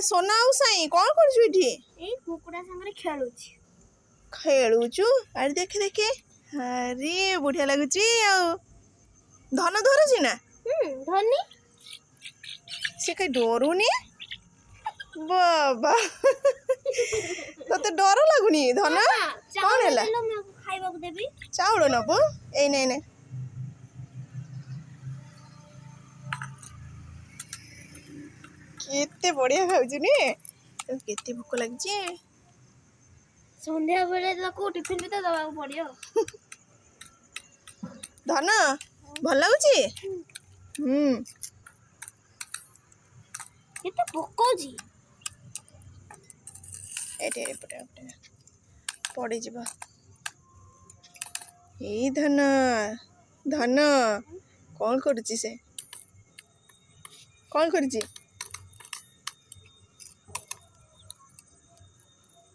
सोना आउ साई कौन करछु इठी ए कुकुड़ा संगे खेलुछि खेलुछु अरे देखे देखे अरे बढ़िया लगुची आ धन धरुची ना धनी से कहीं डरुनी बाबा तते डर लगुनी धन कौन है खाइबा को देबी चाउल नबो ए नै नै केते बढ़िया खाउछु नी केते भूख लागछि संध्या बेले ताको टिफिन भी तो दवा पड़ियो धन भल लागुछि केते भोकोजी एटे पटे पड़ी जीवा ए धन धन कौन करुछि से कौन करुछि